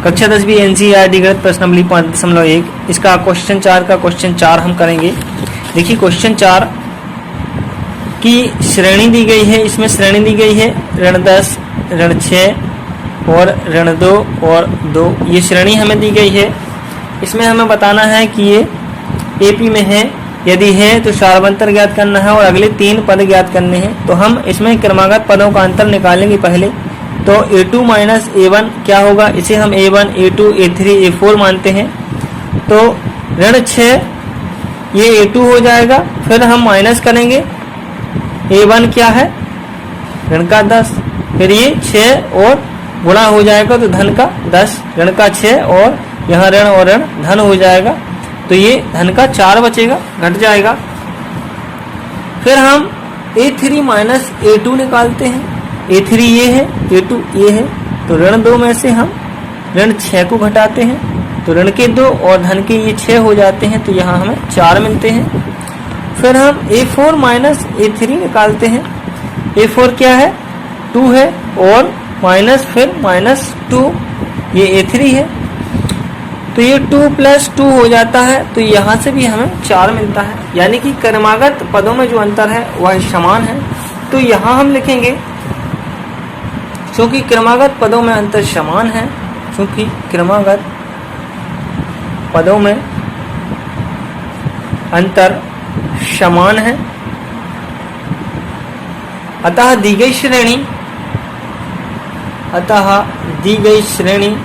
कक्षा 10वीं एनसीईआरटी गणित प्रश्नावली 5.1 इसका क्वेश्चन 4 का क्वेश्चन 4 हम करेंगे। देखिए क्वेश्चन 4 की श्रेणी दी गई है, इसमें श्रेणी दी गई है ऋण 10, ऋण 6 और ऋण 2 और 2, ये श्रेणी हमें दी गई है। इसमें हमें बताना है कि ये एपी में है, यदि है तो सार्वंतर ज्ञात करना है और अगले 3 पद ज्ञात करने हैं। तो हम इसमें क्रमागत पदों का अंतर निकालेंगे पहले। तो a2 माइनस a1 क्या होगा, इसे हम a1, a2, a3, a4 मानते हैं। तो ऋण 6 ये a2 हो जाएगा, फिर हम माइनस करेंगे a1 क्या है ऋण का 10, फिर ये 6 और गुणा हो जाएगा तो धन का 10, ऋण का 6 और यहाँ ऋण और ऋण धन हो जाएगा, तो ये धन का 4 बचेगा, घट जाएगा। फिर हम a3 माइनस a2 निकालते हैं। a3 ये है, a2 ये है, तो ऋण 2 में से हम ऋण 6 को घटाते हैं, तो ऋण के 2 और धन के ये 6 हो जाते हैं, तो यहाँ हमें 4 मिलते हैं। फिर हम a4 माइनस a3 निकालते हैं। a4 क्या है 2 है और माइनस फिर माइनस 2 ये a3 है, तो ये 2 प्लस 2 हो जाता है, तो यहाँ से भी हमें 4 मिलता है। यानी कि क्रमागत पदों में जो अंतर है वह समान है। तो यहाँ हम लिखेंगे क्योंकि क्रमागत पदों में अंतर समान है, क्योंकि क्रमागत पदों में अंतर समान है, अतः दी गई श्रेणी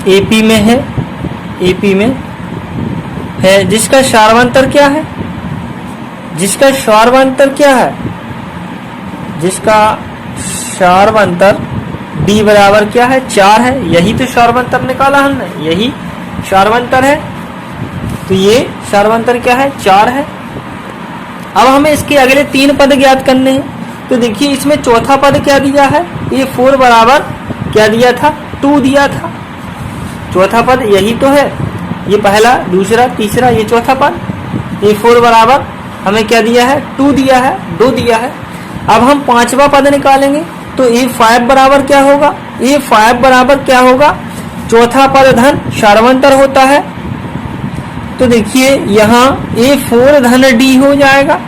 एपी में है, एपी में है, जिसका सार्वंतर क्या है, जिसका सार्वंतर d बराबर क्या है 4 है। यही तो सार्वंतर निकाला हमने, यही सार्वंतर है, तो ये सार्वंतर क्या है 4 है। अब हमें इसके अगले 3 पद ज्ञात करने हैं। तो देखिए इसमें चौथा पद क्या दिया है, a4 बराबर क्या दिया था 2 दिया था। चौथा पद यही तो है, ये पहला, दूसरा, तीसरा, ये चौथा पद। a4 बराबर हमें क्या दिया है 2 दिया है, 2 दिया है। अब हम 5वां पद निकालेंगे, तो a5 बराबर क्या होगा, a5 बराबर क्या होगा, चौथा पद धन सार्वंतर होता है, तो देखिए यहाँ a4 धन d हो जाएगा,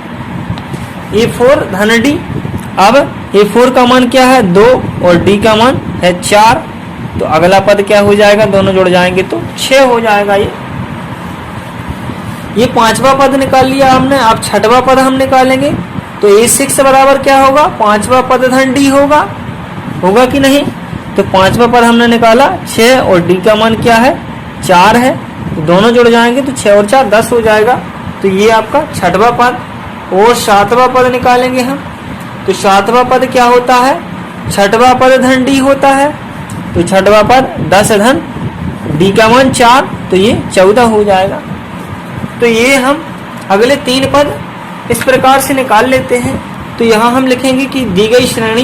a4 धन d। अब a4 का मान क्या है 2 और d का मान है 4, तो अगला पद क्या हो जाएगा, दोनों जुड़ जाएंगे तो 6 हो जाएगा। ये 5वां पद निकाल लिया हमने। अब 6वां पद हम निकालेंगे, तो a6 बराबर क्या होगा, 5वां पद धन d होगा कि नहीं। तो 5वां पद हमने निकाला 6 और d का मान क्या है 4 है, तो दोनों जुड़ जाएंगे तो 6 और 4 10 हो जाएगा। तो ये आपका 6वां पद। और 7वां पद निकालेंगे हम, तो 7वां पद क्या होता है, 6वां पद धन d होता है, तो 6वां पद 10 धन d का मान 4, तो ये 14 हो जाएगा। तो ये हम अगले 3 पद इस प्रकार से निकाल लेते हैं। तो यहाँ हम लिखेंगे कि दी गई श्रेणी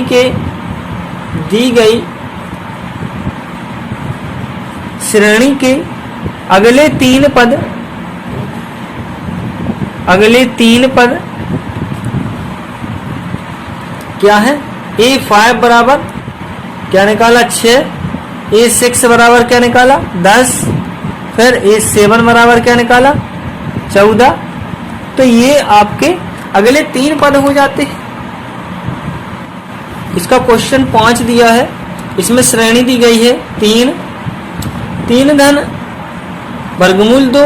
के अगले 3 पद क्या है, a5 बराबर क्या निकाला 6, a6 बराबर क्या निकाला 10, फिर a7 बराबर क्या निकाला 14। तो ये आपके अगले 3 पद हो जाते हैं। इसका क्वेश्चन 5 दिया है, इसमें श्रेणी दी गई है 3 धन वर्गमूल 2,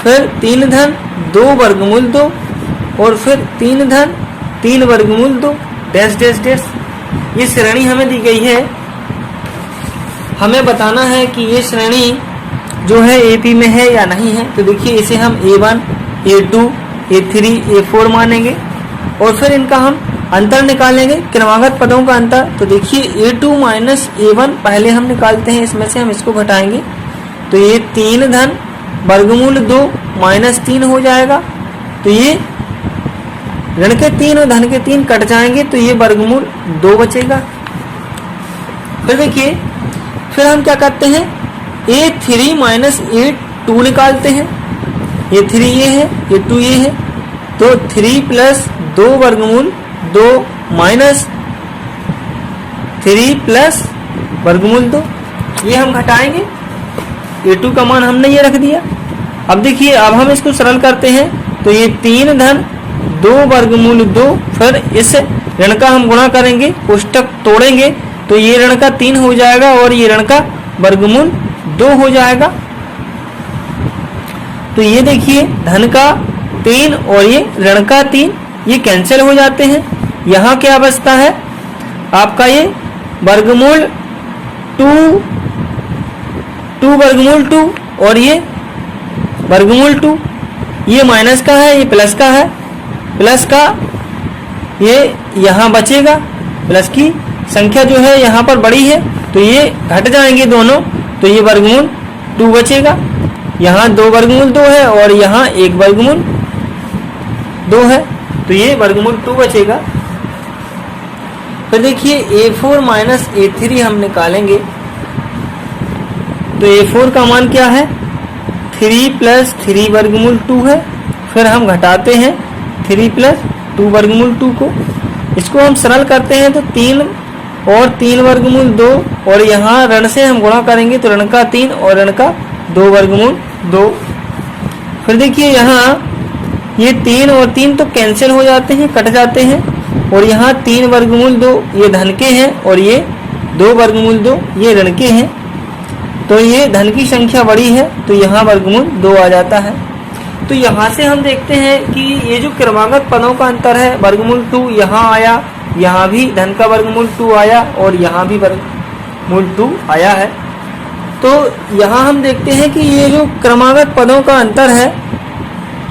फिर 3 धन 2 वर्गमूल 2 और फिर 3 धन 3 वर्गमूल 2 डैश डैश डैश। ये श्रेणी हमें दी गई है। हमें बताना है कि ये श्रेणी जो है एपी में है या नहीं है। तो देखिए इसे हम a1, a2, a3, a4 मानेंगे और फिर इनका हम अंतर निकालेंगे, क्रमागत पदों का अंतर। तो देखिए a2 माइनस a1 पहले हम निकालते हैं, इसमें से हम इसको घटाएंगे, तो ये 3 धन वर्गमूल 2 माइनस 3 हो जाएगा, तो ये ऋण के 3 और धन के 3 कट जाएंगे, तो ये वर्गमूल 2 बचेगा। फिर देखिए फिर हम क्या करते हैं, a3 माइनस a2 निकालते हैं। a3 ये है, a2 ये है, तो 3 प्लस 2 वर्गमूल 2 माइनस 3 प्लस वर्गमूल 2। ये हम घटाएंगे, a2 का मान हमने ये रख दिया। अब देखिए अब हम इसको सरल करते हैं तो ये 3 धन 2 वर्गमूल 2, फिर इस ऋण का हम गुणा करेंगे, कोष्टक तोड़ेंगे तो ये ऋण का 3 हो जाएगा और ये ऋण का वर्गमूल 2 हो जाएगा। तो ये देखिए धन का 3 और ये ऋण का 3 ये कैंसिल हो जाते हैं। यहाँ क्या बचता है आपका, ये वर्गमूल 2 वर्गमूल 2 और ये वर्गमूल 2, ये माइनस का है, ये प्लस का है, प्लस का ये यहाँ बचेगा, प्लस की संख्या जो है यहाँ पर बड़ी है तो ये घट जाएंगे दोनों, तो ये वर्गमूल 2 बचेगा। यहाँ 2 वर्गमूल 2 है और यहाँ 1 वर्गमूल 2 है, तो ये वर्गमूल 2 बचेगा। फिर देखिए a4 माइनस a3 हम निकालेंगे तो a4 का मान क्या है, 3 प्लस 3 वर्गमूल 2 है। फिर हम घटाते हैं 3 प्लस 2 वर्गमूल 2 को, इसको हम सरल करते हैं तो 3 और 3 वर्गमूल 2 और यहाँ ऋण से हम गुणा करेंगे तो ऋण का 3 और ऋण का 2 वर्गमूल 2। फिर देखिए यहाँ ये 3 और 3 तो कैंसिल हो जाते हैं, कट जाते हैं, और यहाँ 3 वर्गमूल 2 ये धन के हैं और ये 2 वर्गमूल 2 ये ऋण के हैं, तो ये धन की संख्या बड़ी है तो यहाँ वर्गमूल 2 आ जाता है। तो यहाँ से हम देखते हैं कि ये जो क्रमागत पदों का अंतर है, वर्गमूल 2 यहाँ आया, यहाँ भी धन का वर्गमूल 2 आया और यहाँ भी वर्गमूल 2 आया है। तो यहाँ हम देखते हैं कि ये जो क्रमागत पदों का अंतर है,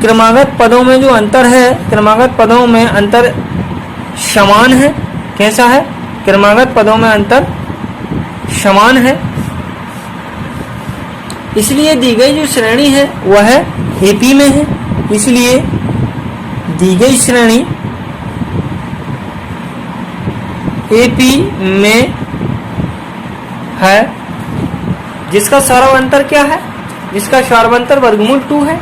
क्रमागत पदों में जो अंतर है, क्रमागत पदों में अंतर समान है। कैसा है, क्रमागत पदों में अंतर समान है, इसलिए दी गई जो श्रेणी है वह एपी में है, इसलिए दी गई श्रेणी एपी में है, जिसका सार्वंतर क्या है, जिसका सार्वंतर वर्गमूल 2 है,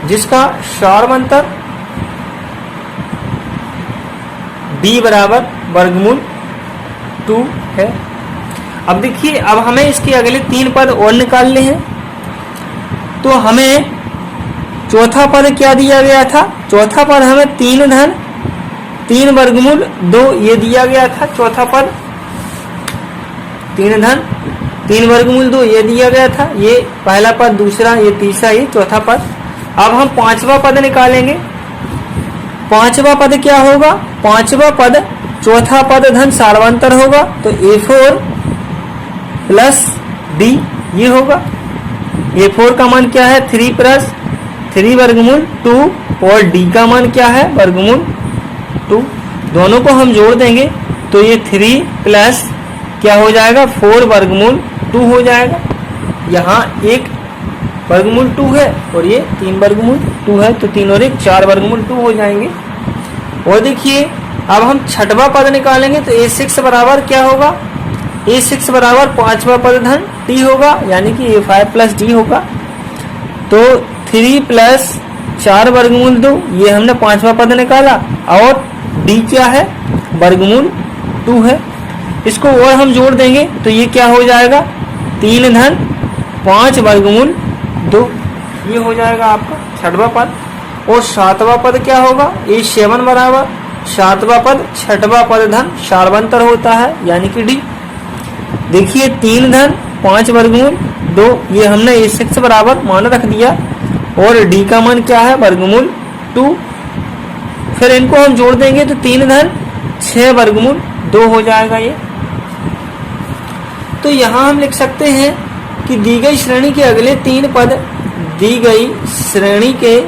जिसका सार्वंतर b बराबर वर्गमूल 2 है। अब देखिए अब हमें इसके अगले 3 पद और निकालने हैं, तो हमें चौथा पद क्या दिया गया था, चौथा पद हमें 3 धन 3 वर्गमूल 2 ये दिया गया था, चौथा पद 3 धन 3 वर्गमूल 2 ये दिया गया था, ये पहला पद, दूसरा, ये तीसरा, ये चौथा पद। अब हम 5वां पद निकालेंगे। 5वां पद क्या होगा, 5वां पद चौथा पद धन सार्वंतर होगा, तो a4 प्लस d ये होगा। a4 का मान क्या है, 3 प्लस 3 वर्गमूल 2 और d का मान क्या है, वर्गमूल 2। दोनों को हम जोड़ देंगे तो ये 3 प्लस क्या हो जाएगा, 4 वर्गमूल 2 हो जाएगा। यहाँ 1 वर्गमूल 2 है और ये 3 वर्गमूल 2 है, तो 3 और 1 4 वर्गमूल 2 हो जाएंगे। और देखिए अब हम 6वां पद निकालेंगे तो a6 बराबर क्या होगा, a6 बराबर 5वां पद धन d होगा, यानी कि a5 प्लस d होगा। तो 3 प्लस 4 वर्गमूल 2 ये हमने 5वां पद निकाला, और d क्या है, वर्गमूल 2 है। इसको और हम जोड़ देंगे तो ये क्या हो जाएगा, 3 धन 5 वर्गमूल 2 ये हो जाएगा आपका 6वां पद। और 7वां पद क्या होगा, a7 बराबर 7वां पद 6वां पद धन सार्वंतर होता है, यानी कि d। देखिए 3 धन 5 वर्गमूल 2 ये हमने a6 बराबर मान रख दिया, और d का मान क्या है, वर्गमूल 2। फिर इनको हम जोड़ देंगे तो 3 धन 6 वर्गमूल 2 हो जाएगा ये। तो यहाँ हम लिख सकते हैं कि दी गई श्रेणी के अगले 3 पद, दी गई श्रेणी के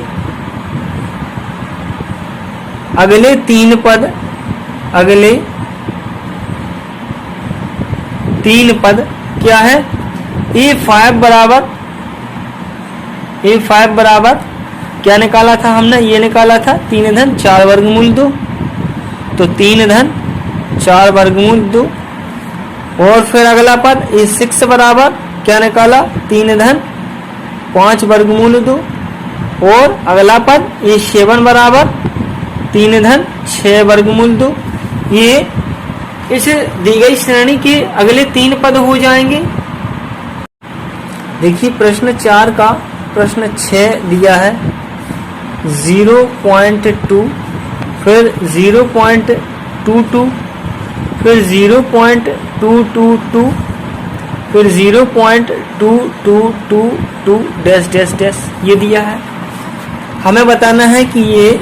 अगले 3 पद, अगले 3 पद क्या है, a5 बराबर क्या निकाला था हमने, ये निकाला था 3 धन 4 वर्गमूल 2, तो 3 धन 4 वर्गमूल 2। और फिर अगला पद a6 बराबर क्या निकाला, 3 धन 5 वर्गमूल 2। और अगला पद a7 बराबर 3 धन 6 वर्गमूल 2। ये इस दी गई श्रेणी के अगले 3 पद हो जाएंगे। देखिए प्रश्न 4 का प्रश्न 6 दिया है 0.2, फिर 0.22, फिर 0.222, फिर 0.2222 डैश डैश डैश ये दिया है। हमें बताना है कि ये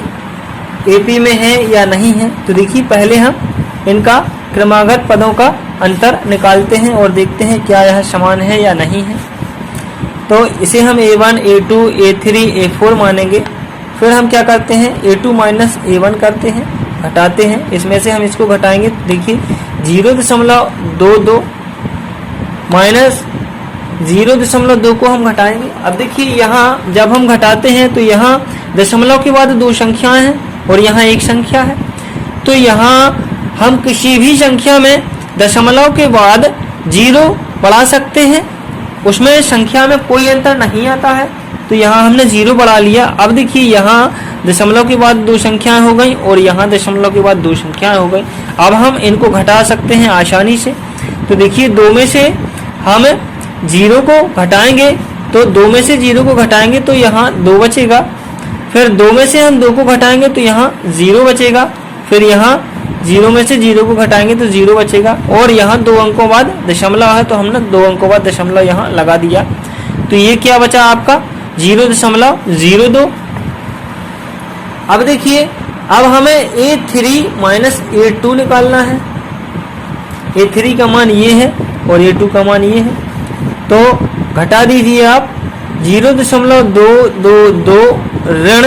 एपी में है या नहीं है। तो देखिए पहले हम इनका क्रमागत पदों का अंतर निकालते हैं और देखते हैं क्या यह समान है या नहीं है। तो इसे हम A1, A2, A3, A4 मानेंगे। फिर हम क्या करते हैं A2 माइनस A1 करते हैं, घटाते हैं। इसमें से हम इसको घटाएंगे। देखिए 0.22 माइनस 0.2 को हम घटाएंगे। अब देखिए यहाँ जब हम घटाते हैं तो यहाँ दशमलव के बाद 2 संख्याएं हैं और यहाँ 1 संख्या है। तो यहाँ हम किसी भी संख्या में दशमलव के बाद 0 बढ़ा सकते हैं, उसमें संख्या में कोई अंतर नहीं आता है। तो यहाँ हमने 0 बढ़ा लिया। अब देखिए यहाँ दशमलव के बाद 2 संख्याएं हो गई और यहाँ दशमलव के बाद 2 संख्याएं हो गई। अब हम इनको घटा सकते हैं आसानी से। तो देखिए 2 में से हम 0 को घटाएंगे, तो 2 में से 0 को घटाएंगे तो यहाँ 2 बचेगा। फिर 2 में से हम 2 को घटाएंगे तो यहाँ 0 बचेगा। फिर यहाँ 0 में से 0 को घटाएंगे तो 0 बचेगा। और यहाँ 2 अंकों बाद दशमलव है तो हमने 2 अंकों बाद दशमलव यहाँ लगा दिया। तो ये क्या बचा आपका 0.02। अब देखिए अब हमें A3 माइनस A2 निकालना है। A3 का मान ये है और A2 का मान ये है। तो घटा दीजिए आप 0.222 ऋण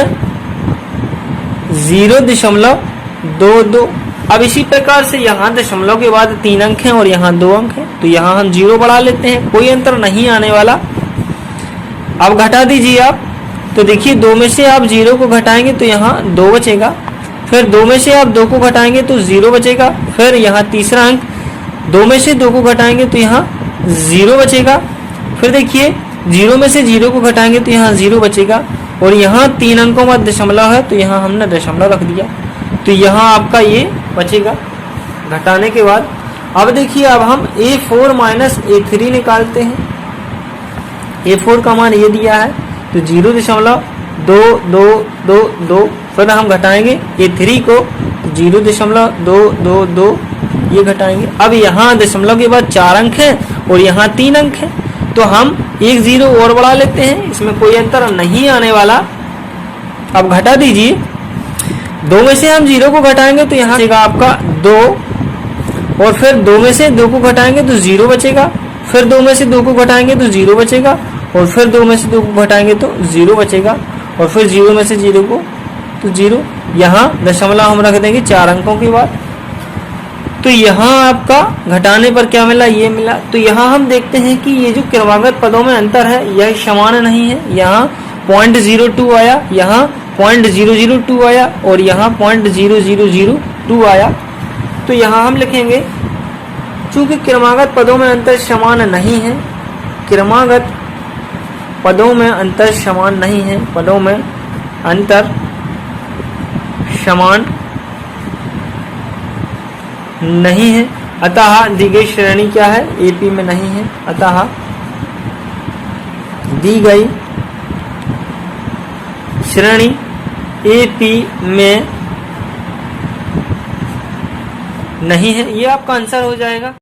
0.22। अब इसी प्रकार से यहाँ दशमलव के बाद 3 अंक हैं और यहाँ 2 अंक हैं। तो यहाँ हम 0 बढ़ा लेते हैं, कोई अंतर नहीं आने वाला। अब घटा दीजिए आप। तो देखिए 2 में से आप 0 को घटाएंगे तो यहाँ 2 बचेगा। फिर 2 में से आप 2 को घटाएंगे तो 0 बचेगा। फिर यहाँ तीसरा अंक 2 में से 2 को घटाएंगे तो यहाँ 0 बचेगा। फिर देखिए 0 में से 0 को घटाएंगे तो यहाँ 0 बचेगा। और यहाँ 3 अंकों बाद दशमलव है तो यहाँ हमने दशमलव रख दिया। तो यहाँ आपका ये बचेगा घटाने के बाद। अब देखिए अब हम A4 माइनस A3 निकालते हैं। A4 का मान ये दिया है तो 0.2222। फिर हम घटाएंगे A3 को 0.222 ये घटाएंगे। अब यहाँ दशमलव के बाद 4 अंक हैं और यहाँ 3 अंक हैं। तो हम 1 0 और बढ़ा लेते हैं, इसमें कोई अंतर नहीं आने वाला। अब घटा दीजिए। 2 में से हम 0 को घटाएंगे तो यहाँ बचेगा आपका 2। और फिर 2 में से 2 को घटाएंगे तो 0 बचेगा। फिर 2 में से 2 को घटाएंगे तो 0 बचेगा। और फिर 2 में से 2 को घटाएंगे तो 0 बचेगा। और फिर 0 में से 0 को तो 0। यहाँ दशमलव हम रख देंगे 4 अंकों के बाद। तो यहाँ आपका घटाने पर क्या मिला, ये मिला। तो यहाँ हम देखते हैं कि ये जो क्रमागत पदों में अंतर है यह समान नहीं है। यहाँ 0.02 आया, यहाँ 0.002 आया और यहाँ 0.0002 आया। तो यहाँ हम लिखेंगे चूंकि क्रमागत पदों में अंतर समान नहीं है, क्रमागत पदों में अंतर समान नहीं है, पदों में अंतर समान नहीं है, अतः दी गई श्रेणी क्या है, एपी में नहीं है। अतः दी गई श्रेणी एपी में नहीं है। ये आपका आंसर हो जाएगा।